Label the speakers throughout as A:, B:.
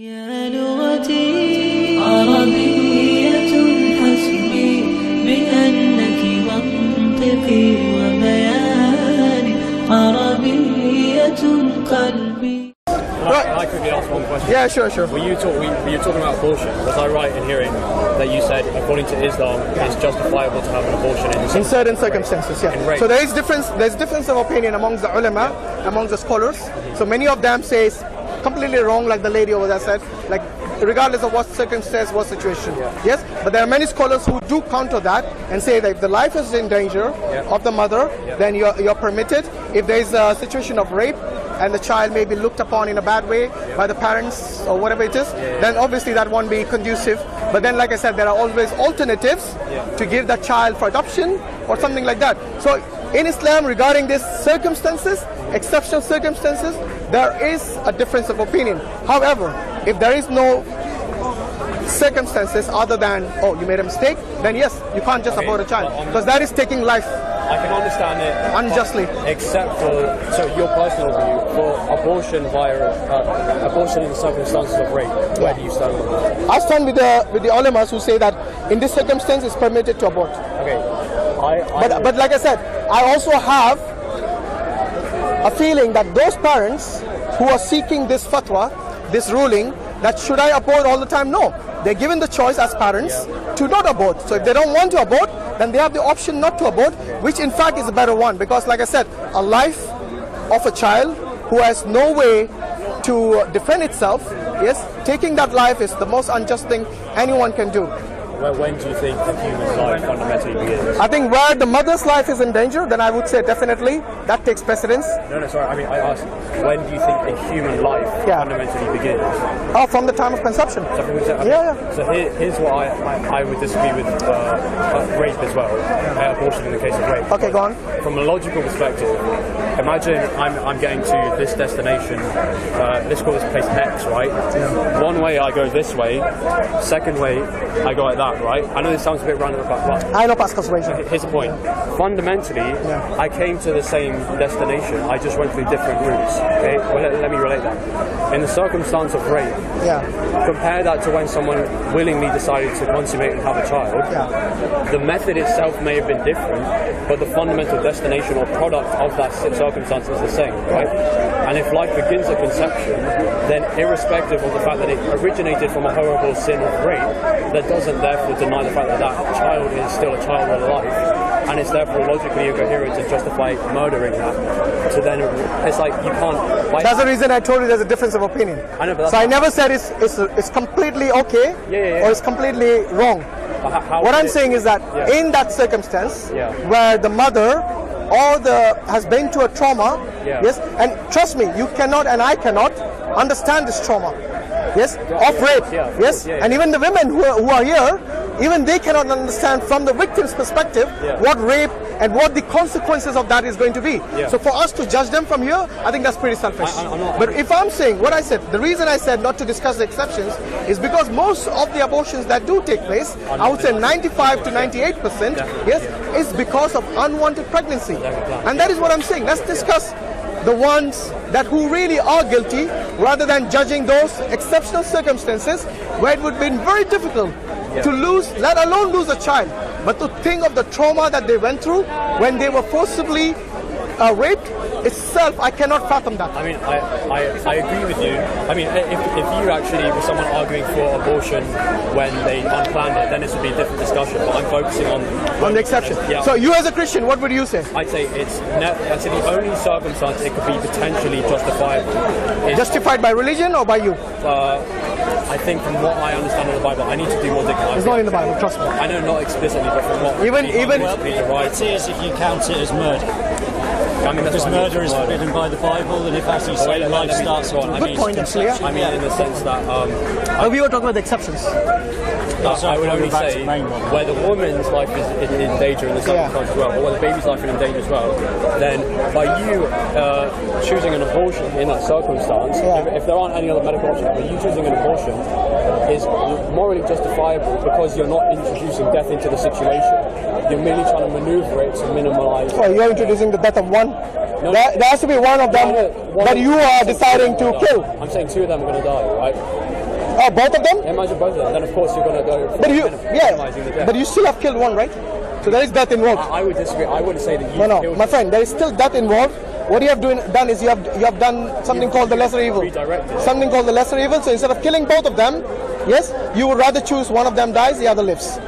A: يا لغتي عربية حسبي بأنك منطقي وبياني عربية قلبي.
B: I quickly ask one question.
C: Yeah, sure.
B: Were you talking about abortion? Was I right in hearing that you said, according to Islam, it's justifiable to have an abortion
C: in certain circumstances? Yeah. So there's difference of opinion amongst the ulama, amongst the scholars. So many of them say it's completely wrong, like the lady over there said, like regardless of what circumstance, what situation. Yes, but there are many scholars who do counter that and say that if the life is in danger of the mother, then you're permitted. If there is a situation of rape and the child may be looked upon in a bad way by the parents or whatever it is, then obviously that won't be conducive. But then, like I said, there are always alternatives to give that child for adoption or something like that. So in Islam, regarding these circumstances, exceptional circumstances, there is a difference of opinion. However, if there is no circumstances other than, oh, you made a mistake, then yes, you can't just abort a child, because that is taking life.
B: I can understand it
C: unjustly,
B: except for your personal view for abortion abortion in the circumstances of rape. Where do you stand on that?
C: I stand with the ulamas who say that in this circumstance it's permitted to abort.
B: Okay,
C: but like I said, I also have a feeling that those parents who are seeking this fatwa, this ruling, that should I abort all the time? No, they're given the choice as parents to not abort. So if they don't want to abort, then they have the option not to abort, which in fact is a better one, because like I said, a life of a child who has no way to defend itself, yes, taking that life is the most unjust thing anyone can do.
B: When do you think the human life fundamentally begins?
C: I think where the mother's life is in danger, then I would say definitely that takes precedence.
B: No, sorry. I mean, I asked, when do you think a human life fundamentally begins?
C: Oh, from the time of conception.
B: So here's what I would disagree with rape as well, abortion in the case of rape.
C: Okay, go on.
B: From a logical perspective, imagine I'm getting to this destination, let's call this place X, right? One way I go this way, second way I go like that. Right? I know this sounds a bit random, but
C: I know past consideration.
B: Here's the point. Fundamentally, I came to the same destination. I just went through different routes. Okay? Well, let me relate that. In the circumstance of rape, compare that to when someone willingly decided to consummate and have a child. The method itself may have been different, but the fundamental destination or product of that circumstance is the same, right? And if life begins at conception, then irrespective of the fact that it originated from a horrible sin of rape, that doesn't therefore deny the fact that that child is still a child alive, and it's therefore logically incoherent to justify murdering that. So then it's like you can't.
C: That's the reason I told you there's a difference of opinion.
B: I know, but
C: so I never said it's completely okay or it's completely wrong. What I'm saying is that in that circumstance where the mother has been to a trauma, yes, and trust me, you cannot and I cannot understand this trauma. Yes, of rape. Yes, and even the women who are here, even they cannot understand from the victim's perspective what rape and what the consequences of that is going to be. So for us to judge them from here, I think that's pretty selfish. But if I'm saying what I said, the reason I said not to discuss the exceptions is because most of the abortions that do take place, I would say 95 to 98%, yes, is because of unwanted pregnancy. And that is what I'm saying. Let's discuss the ones that who really are guilty, rather than judging those exceptional circumstances where it would have been very difficult to lose, let alone lose a child, but to think of the trauma that they went through when they were forcibly raped itself, I cannot fathom that.
B: I mean, I agree with you. I mean, if you actually were someone arguing for abortion when they unplanned it, then this would be a different discussion, but I'm focusing on
C: the exception. So you as a Christian, what would you say?
B: I'd say it's the only circumstance it could be potentially justifiable.
C: Justified by religion or by you?
B: I think from what I understand of the Bible, I need to do more digging.
C: It's not in the Bible, trust me.
B: I know not explicitly, but from what
D: even it is if you count it as murder.
B: I mean,
D: because murder is forbidden by the Bible, and if as you say, life starts on
C: good point, actually.
B: I mean, in the sense that
C: we were talking about the exceptions.
B: I would only say where the woman's life is in danger in the circumstance as well, or where the baby's life is in danger as well, then by you choosing an abortion in that circumstance, if there aren't any other medical options, but you choosing an abortion is morally justifiable because you're not introducing death into the situation. You're merely trying to maneuver it to minimize.
C: Well, you're introducing the death of one. No, there has to be one of them that you are deciding to kill.
B: I'm saying two of them are going to die, right?
C: Oh, both of them?
B: Imagine both of them. Then of course you're going to go for minimizing the death.
C: But you still have killed one, right? So there is death involved.
B: I would disagree. I wouldn't say that you killed
C: my friend, there is still death involved. What you have done is you have done something called the lesser evil. Something called the lesser evil. So instead of killing both of them, yes, you would rather choose one of them dies, the other lives.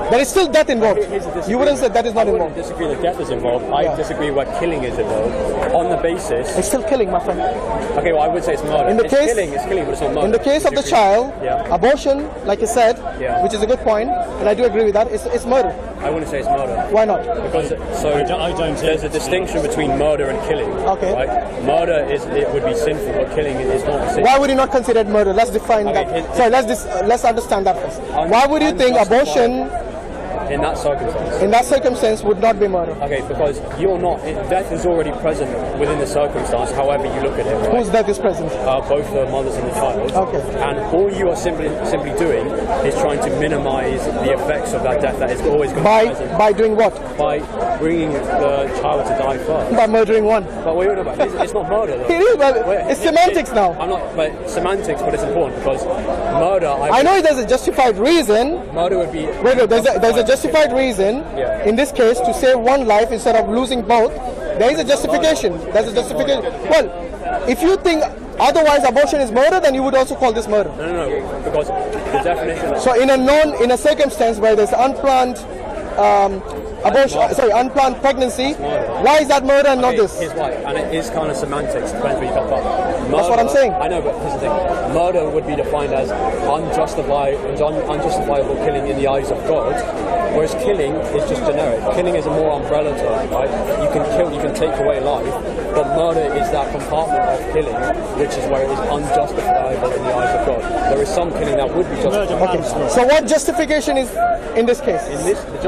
C: There is still death involved. You wouldn't say that is not involved.
B: I wouldn't disagree that death is involved. I disagree where killing is involved. On the basis...
C: It's still killing, my friend.
B: Okay, well, I would say it's murder. It's killing, but it's not murder.
C: In the case of the child, abortion, like you said, which is a good point, and I do agree with that, it's murder.
B: I wouldn't say it's murder.
C: Why not?
B: Because there's a distinction between murder and killing.
C: Okay.
B: Right? Murder would be sinful, but killing is not sinful.
C: Why would you not consider it murder? Let's define that. Sorry, let's understand that first. Why would you think abortion...
B: In that circumstance.
C: In that circumstance would not be murder.
B: Okay, because death is already present within the circumstance, however you look at it. Right?
C: Whose death is present?
B: Both the mothers and the child.
C: Okay.
B: And all you are simply doing is trying to minimize the effects of that death that is always going to be present.
C: By doing what?
B: By bringing the child to die first.
C: By murdering one.
B: But wait, it's not murder though.
C: It is, it's semantics now.
B: I'm not, but semantics, but it's important because murder...
C: I know there's a justified reason.
B: Murder would be...
C: Wait, there's a justified reason, in this case, to save one life instead of losing both. There is a justification. There's a justification. Well, if you think otherwise abortion is murder, then you would also call this murder.
B: No, because the definition...
C: So in a circumstance where there's unplanned unplanned pregnancy, why is that murder and not this?
B: Here's why, and it is kind of semantics, depends where you come from.
C: That's what I'm saying.
B: I know, but here's the thing. Murder would be defined as unjustifiable killing in the eyes of God, whereas killing is just generic. Killing is a more umbrella term, right? You can kill, you can take away life, but murder is that compartment of killing, which is where it is unjustifiable in the eyes of God. There is some killing that would be justifiable.
C: Okay. So what justification is in this case?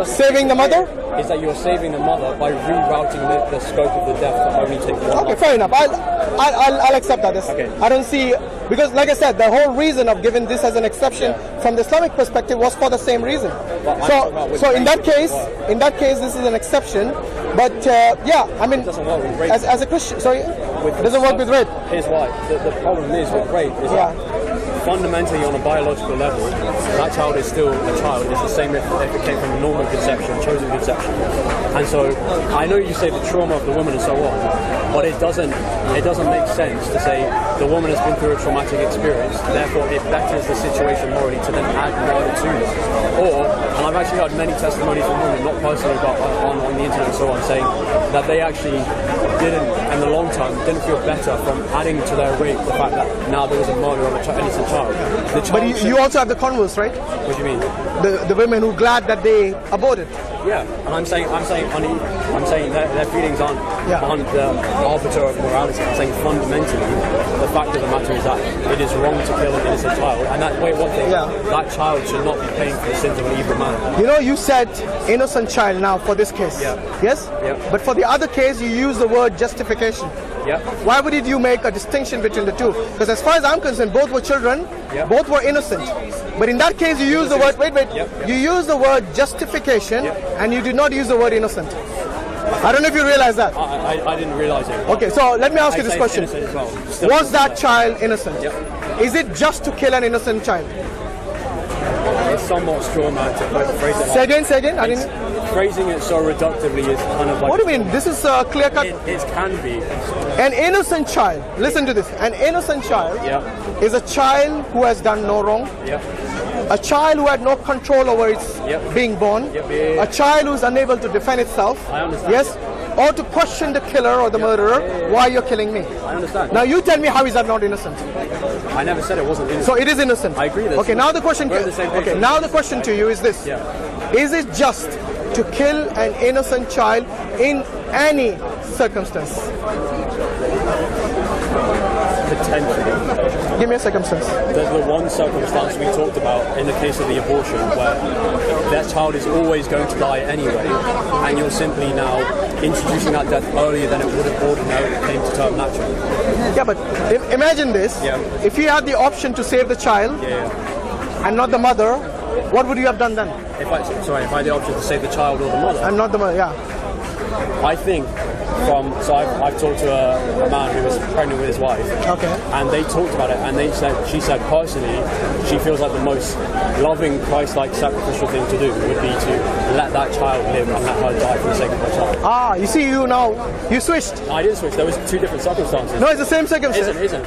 C: Saving the mother?
B: Is that you're saving the mother by rerouting the scope of the death to only take one.
C: Okay, fair enough. I'll accept that. Okay. I don't see, because like I said, the whole reason of giving this as an exception from the Islamic perspective was for the same reason. So in that case, this is an exception. But I mean, as a Christian, it doesn't work with rape.
B: Here's why. The problem is with rape is that fundamentally on a biological level, that child is still a child. It's the same if it came from a normal conception, chosen conception. And so I know you say the trauma of the woman and so on, but it doesn't make sense to say the woman has been through a traumatic experience, therefore it betters the situation morally to then add murder to it. And I've actually heard many testimonies from women, not personally but on the internet and so on, saying that they actually didn't, in the long term, didn't feel better from adding to their rape the fact that now there was a murder of an innocent child.
C: But you also have the converse, right?
B: What do you mean?
C: The women who are glad that they aborted.
B: Yeah, and I'm saying their feelings aren't the arbiter of morality. I'm saying fundamentally, the fact of the matter is that it is wrong to kill an innocent child, and that child should not be paying for the sins of an evil man.
C: You know, you said innocent child now for this case. Yes. But for the other case, you use the word justification. Why would you make a distinction between the two? Because as far as I'm concerned, both were children, both were innocent. But in that case, you use the word, you use the word justification, and you did not use the word innocent. I don't know if you realize that.
B: I didn't realize it.
C: Okay, so let me ask you this question. Was that child innocent? Is it just to kill an innocent child?
B: It's somewhat straw-man to phrase it.
C: Say again?
B: Phrasing it so reductively is kind of like...
C: What do you mean? This is a clear-cut...
B: It can be.
C: An innocent child, listen to this, an innocent child is a child who has done no wrong, a child who had no control over its being born, a child who is unable to defend itself,
B: I understand.
C: Or to question the killer or the murderer, why you're killing me.
B: I understand.
C: Now you tell me, how is that not innocent?
B: I never said it wasn't innocent.
C: So it is innocent.
B: I agree.
C: Okay, now the question. Now the question to you is this: is it just to kill an innocent child in any circumstance?
B: Potentially.
C: Give me a circumstance.
B: There's the one circumstance we talked about in the case of the abortion where that child is always going to die anyway, and you're simply now introducing that death earlier than it would have ordinarily came to term naturally.
C: Yeah, but imagine this. If you had the option to save the child and not the mother, what would you have done then?
B: If I had the option to save the child or the mother?
C: And not the mother,
B: I think So I've talked to a man who was pregnant with his wife.
C: Okay.
B: And they talked about it, and she said personally, she feels like the most loving, Christ-like, sacrificial thing to do would be to let that child live and let her die for the sake of her child.
C: Ah, you see, you switched.
B: I didn't switch. There was two different circumstances.
C: No, it's the same circumstance.
B: Isn't.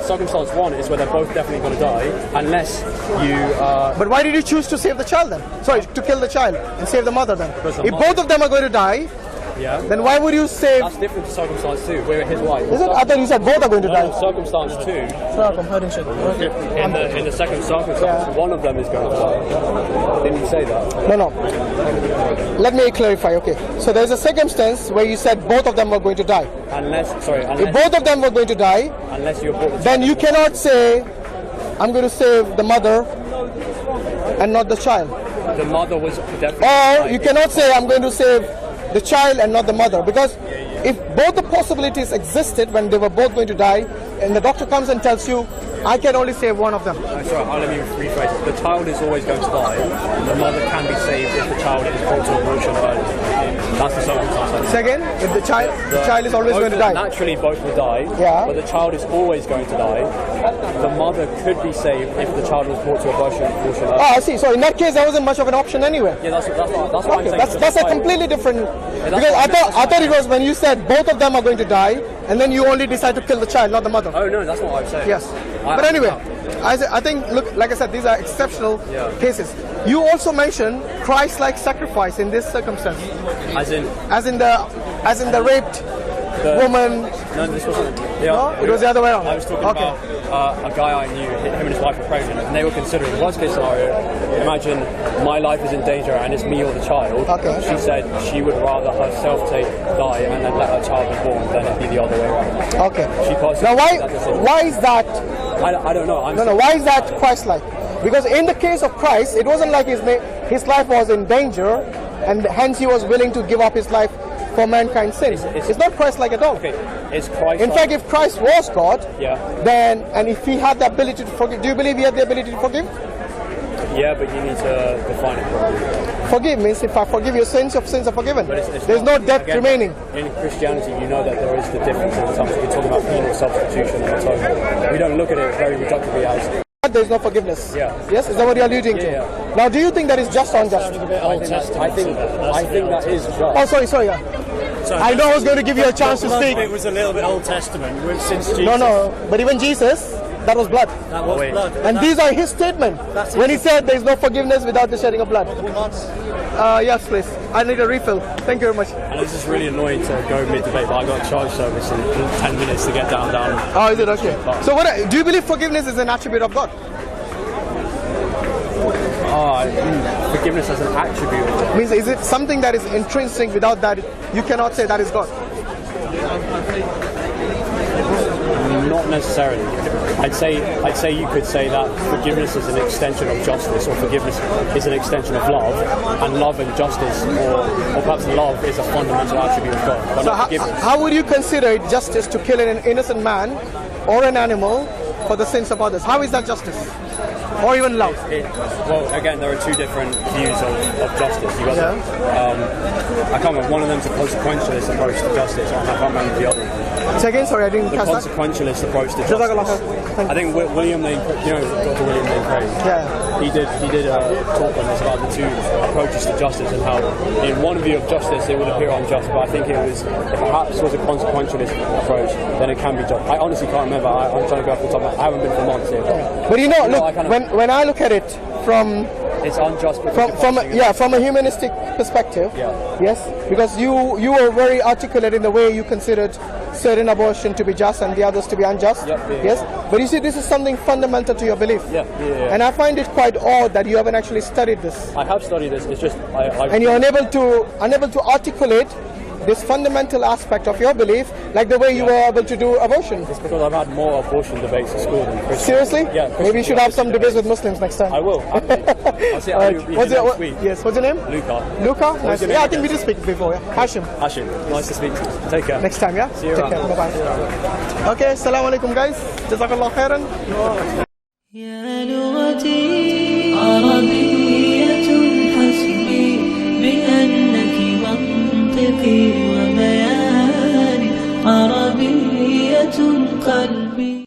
B: Circumstance one is where they're both definitely going to die, unless you.
C: But why did you choose to save the child then? Sorry, to kill the child and save the mother then? If both of them are going to die, then why would you save?
B: That's different to circumstance two, where his wife.
C: Is it? I thought you said both are going to die.
B: Circumstance two. In the second circumstance, one of them is going to die. Didn't you say that?
C: No. Let me clarify. Okay. So there's a circumstance where you said both of them were going to die.
B: Unless
C: if both of them were going to die,
B: unless you abort the child,
C: then you cannot say, I'm going to save the mother and not the child.
B: The mother was definitely.
C: Or you cannot say, I'm going to save the child and not the mother, because if both the possibilities existed when they were both going to die, and the doctor comes and tells you, I can only save one of them.
B: That's right. Let me rephrase it. The child is always going to die. The mother can be saved if the child is brought to abortion early. That's the circumstance.
C: Second, if the child is always going to die.
B: Naturally, both will die.
C: Yeah.
B: But the child is always going to die. The mother could be saved if the child was brought to abortion early.
C: Oh, I see. So in that case, there wasn't much of an option anyway.
B: Yeah, that's what I'm saying.
C: That's a completely different. Because I thought it was when you said both of them are going to die, and then you only decide to kill the child, not the mother.
B: Oh no, that's not what I'm saying.
C: Yes. But anyway, I think, look, like I said, these are exceptional cases. You also mentioned Christ-like sacrifice in this circumstance.
B: As in
C: the raped woman.
B: No, this wasn't.
C: No, it was the other way around.
B: I was talking about a guy I knew. Him and his wife were pregnant, and they were considering worst-case scenario. Imagine my life is in danger, and it's me or the child.
C: Okay.
B: She said she would rather herself die and then let her child be born than it be the other way around.
C: Okay.
B: She
C: now, why is that?
B: I don't know.
C: No. Why is that Christ-like? Because in the case of Christ, it wasn't like his life was in danger, and hence he was willing to give up his life for mankind's sins. It's not Christ-like at all.
B: Okay. It's Christ.
C: In fact, if Christ was God,
B: then
C: and if he had the ability to forgive, do you believe he had the ability to forgive?
B: Yeah, but you need to define it properly.
C: Forgive means if I forgive your sins are forgiven.
B: It's
C: There's no debt remaining.
B: In Christianity, you know that there is the difference in terms of we're talking about penal substitution and atonement. We don't look at it very reductively as.
C: There's no forgiveness.
B: Yeah.
C: Yes, is that what you're alluding to?
B: Yeah.
C: Now, do you think that is just or unjust?
B: I think that is just.
C: Oh, sorry. I know I was going to give you a chance to speak.
D: It was a little bit Old Testament since Jesus.
C: No, but even Jesus, that was blood.
D: That was blood.
C: And these are his statements when he said there is no forgiveness without the shedding of blood. Yes, please. I need a refill. Thank you very much.
B: I know this is really annoying to go mid-debate, but I got a charge service in 10 minutes to get down.
C: Oh, is it okay? So, do you believe forgiveness is an attribute of God?
B: Forgiveness as an attribute.
C: Means is it something that is intrinsic? Without that, you cannot say that is God.
B: Not necessarily. I'd say you could say that forgiveness is an extension of justice, or forgiveness is an extension of love, and love and justice, or perhaps love is a fundamental attribute of God. But not forgiveness.
C: How would you consider it justice to kill an innocent man or an animal for the sins of others? How is that justice? Or even love?
B: Well, again, there are two different views of justice. You got I can't remember. One of them's a consequentialist approach to justice. I can't remember the other.
C: Second, sorry, I didn't catch that.
B: The consequentialist approach to justice. I think William Lane, Dr. William Lane Craig.
C: Yeah.
B: He did a talk on this about the two approaches to justice and how, in one view of justice, it would appear unjust. But I think if it perhaps was a consequentialist approach, then it can be just. I honestly can't remember. I'm trying to go off the top of my head. I haven't been for months here.
C: But look, when I look at it from
B: it's unjust
C: from a humanistic perspective. Yes, because you were very articulate in the way you considered certain abortion to be just and the others to be unjust. Yes, but you see, this is something fundamental to your belief. And I find it quite odd that you haven't actually studied this.
B: I have studied this. It's just
C: and you're unable to articulate this fundamental aspect of your belief, like the way you were able to do abortion.
B: It's because I've had more abortion debates at school than Christians.
C: Seriously?
B: Yeah.
C: Maybe you should have some debates with Muslims next time.
B: I will. I'll see how
C: what's your name?
B: Luca.
C: Nice. Yeah, I think we did speak before. Yeah. Hashim.
B: Nice to speak to you. Take care.
C: Next time, yeah?
B: See you
C: Take
B: around.
C: care. Bye-bye. Okay, assalamu alaikum guys. Jazakallah khairan.
A: يا لغتي عربية حسبي بأنك منطقي وبياني قلبي